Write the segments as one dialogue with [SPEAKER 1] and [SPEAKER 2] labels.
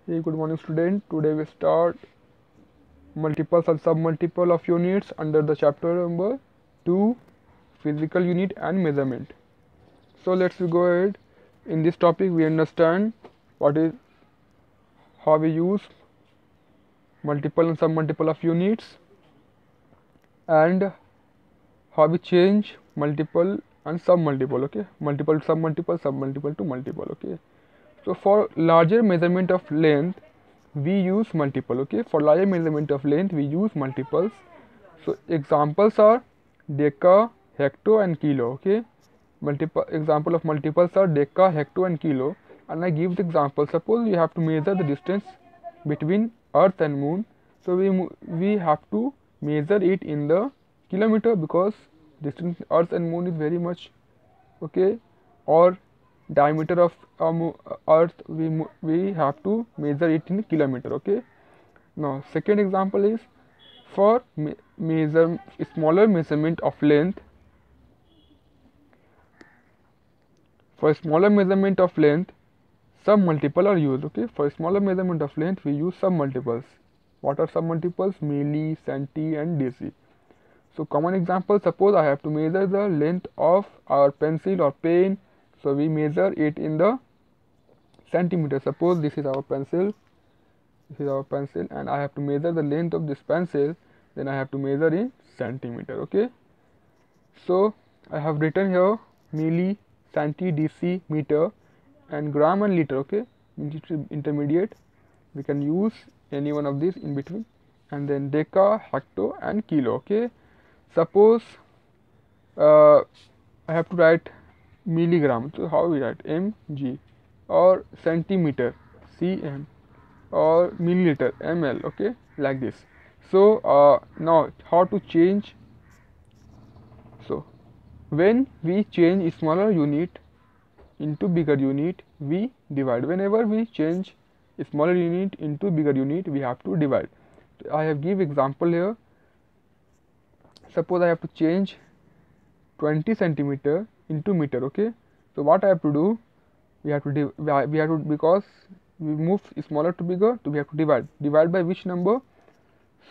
[SPEAKER 1] Hey, good morning, student. Today we start multiples and submultiple of units under the chapter number 2, physical unit and measurement. So let's go ahead. In this topic, we understand what is how we use multiple and submultiple of units and how we change multiple and submultiple. Okay, multiple to submultiple, submultiple to multiple. Okay. So for larger measurement of length, we use multiple. Okay, for larger measurement of length, we use multiples. So examples are deca, hecto, and kilo. Okay, multiple example of multiples are deca, hecto, and kilo. And I give the example. Suppose we have to measure the distance between Earth and Moon. So we have to measure it in the kilometer because distance Earth and Moon is very much. Okay, or diameter of Earth we have to measure it in kilometer. Okay. Now second example is for measure smaller measurement of length. For smaller measurement of length, some multiple are used. Okay. For smaller measurement of length, we use some multiples. What are some multiples? Milli, centi, and deci. So common example, suppose I have to measure the length of our pencil or pen. So we measure it in the centimeter. Suppose this is our pencil. This is our pencil, and I have to measure the length of this pencil. Then I have to measure in centimeter. Okay. So I have written here milli, centi, deci, meter, and gram and liter. Okay, intermediate. We can use any one of these in between, and then deca, hecto, and kilo. Okay. Suppose uh, I have to write milligram. So how we write mg, or centimeter cm, or milliliter ml. Okay, like this. So now how to change. So when we change smaller unit into bigger unit, we divide. Whenever we change smaller unit into bigger unit, we have to divide. I have give example here. Suppose I have to change 20 centimeter into meter. Okay, so what I have to do, we have to because we move smaller to bigger, so we have to divide by which number.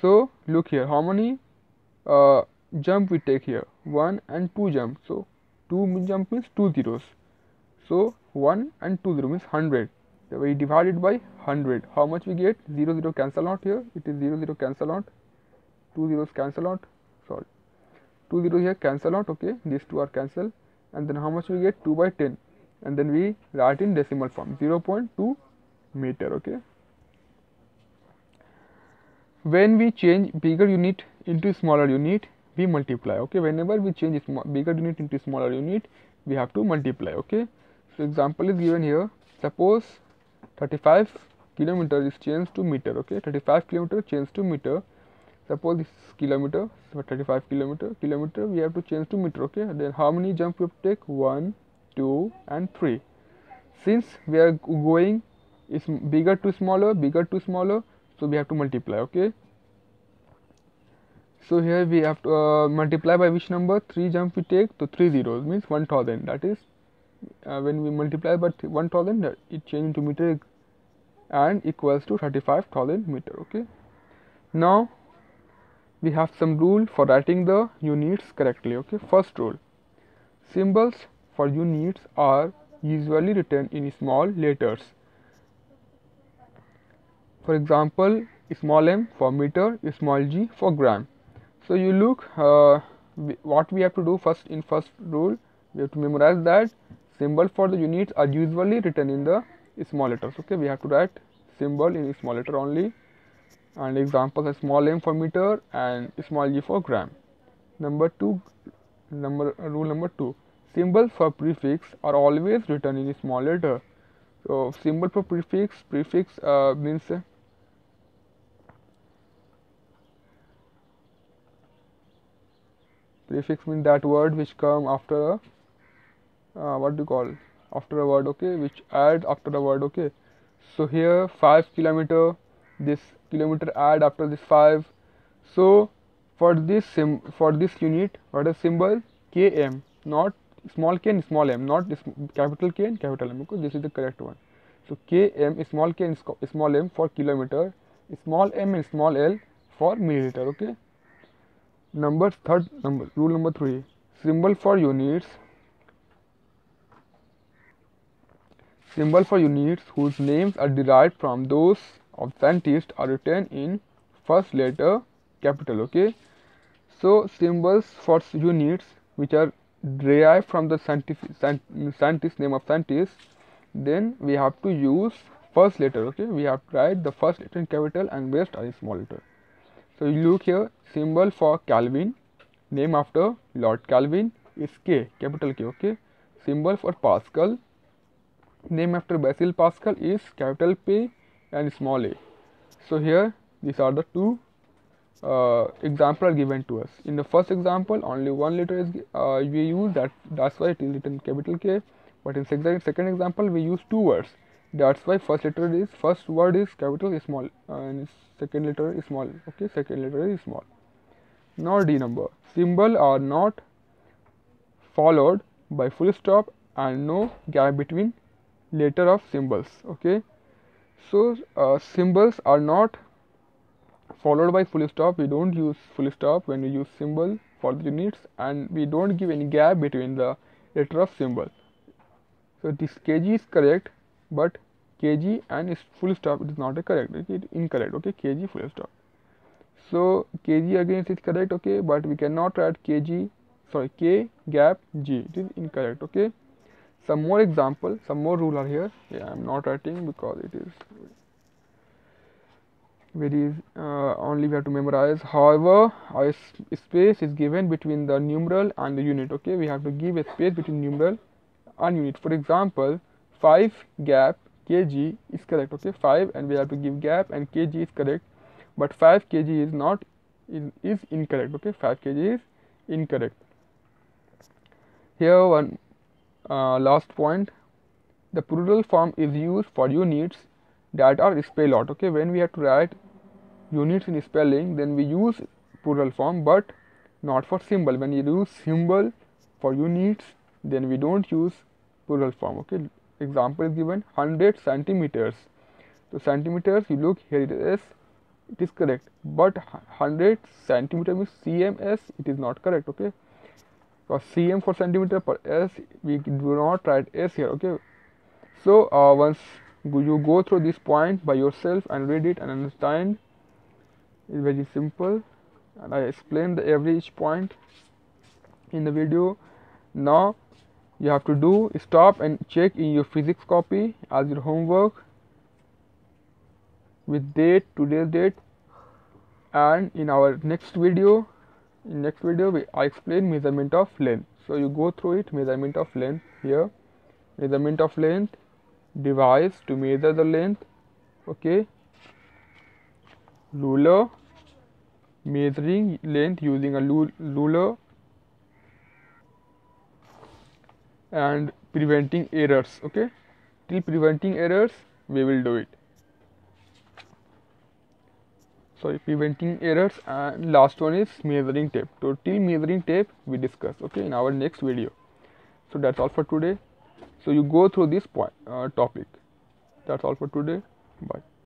[SPEAKER 1] So look here, how many jump we take here, 1 and 2 jump. So 2 jump means 2 zeros. So 1 and 2 0 means 100. So we divide it by 100. How much we get? 0 0 cancel out here. It is 0 0 cancel out. 2 zeros cancel out. Sorry. 2 0 here cancel out. Okay. These two are cancel. And then how much we get? 2 by 10. And then we write in decimal form. 0.2 meter. Okay. When we change bigger unit into smaller unit, we multiply. Okay. Whenever we change bigger unit into smaller unit, we have to multiply. Okay. So example is given here. Suppose 35 kilometer is changed to meter. Okay, 35 kilometer changed to meter. Suppose this is kilometer, so 35 kilometer we have to change to meter. Okay, then how many jump we have to take? 1, 2, and 3. Since we are going is bigger to smaller, so we have to multiply. Okay, so here we have to multiply by which number? 3 jump we take, so 3 zeros means 1000. That is when we multiply by 1000, it change into meter and equals to 35,000 meter. Okay, now we have some rule for writing the units correctly. Okay, first rule, symbols for units are usually written in small letters. For example, small m for meter, small g for gram. So you look what we have to do first. In first rule, we have to memorize that symbol for the units are usually written in the small letters. Okay, we have to write symbol in small letter only, and examples are small m for meter and small g for gram. Rule number 2, symbols for prefix are always written in small letter. So symbol for prefix means prefix means that word which come after what do you call, after a word. Okay, which add after a word. Okay, so here 5 kilometer, this kilometer add after this 5. So for this unit, what is symbol? Km, not small k and small m, not this capital K and capital M. Okay, this is the correct one. So km, small k and small m for kilometer, small m and small l for milliliter. Okay. Rule number 3. Symbol for units. Symbol for units whose names are derived from those of scientists are written in first letter capital. Okay. So symbols for units which are derived from the scientist name of scientist, then we have to use first letter. Okay, we have to write the first letter in capital and rest are in small letter. So you look here, symbol for Kelvin, name after Lord Kelvin, is K, capital K. Okay, symbol for Pascal, name after Basil Pascal, is capital P and small a. So here these are the two example are given to us. In the first example, only one letter is we use, that's why it is written capital K. But in second example, we use two words. That's why first word is capital small and second letter is small. Okay, second letter is small. Now D number. Symbol are not followed by full stop and no gap between letter of symbols. Okay, so symbols are not followed by full stop. We don't use full stop when we use symbol for the units, and we don't give any gap between the letter of symbol. So this kg is correct, but kg and is full stop, it is not a correct. It is incorrect. Okay, kg full stop. So kg again is correct. Okay, but we cannot write kg, sorry, k gap g, it is incorrect. Okay, some more example, some more rule are here. Yeah, I am not writing because it is very only we have to memorize. However, a space is given between the numeral and the unit. Okay, we have to give a space between numeral and unit. For example, 5 gap kg is correct. Okay, 5 and we have to give gap and kg is correct, but 5 kg is not is incorrect. Okay, 5 kg is incorrect. Here one last point, the plural form is used for units that are spelled out. Okay, when we have to write units in spelling, then we use plural form, but not for symbol. When you use symbol for units, then we don't use plural form. Okay, example is given 100 centimeters. So centimeters, you look here, it is correct, but 100 centimeter means cms, it is not correct. Okay, for cm for centimeter per s, we do not write s here. Okay, so once you go through this point by yourself and read it and understand, it's very simple, and I explained every each point in the video. Now you have to do stop and check in your physics copy as your homework with date, today's date, and in our next video, I explain measurement of length. So you go through it, measurement of length here, measurement of length, device to measure the length. Okay, ruler, measuring length using a ruler, and preventing errors. Okay, till preventing errors we will do it. Sorry, preventing errors, and last one is measuring tape. So till measuring tape we discuss. Okay, in our next video. So that's all for today. So you go through this point topic. That's all for today. Bye.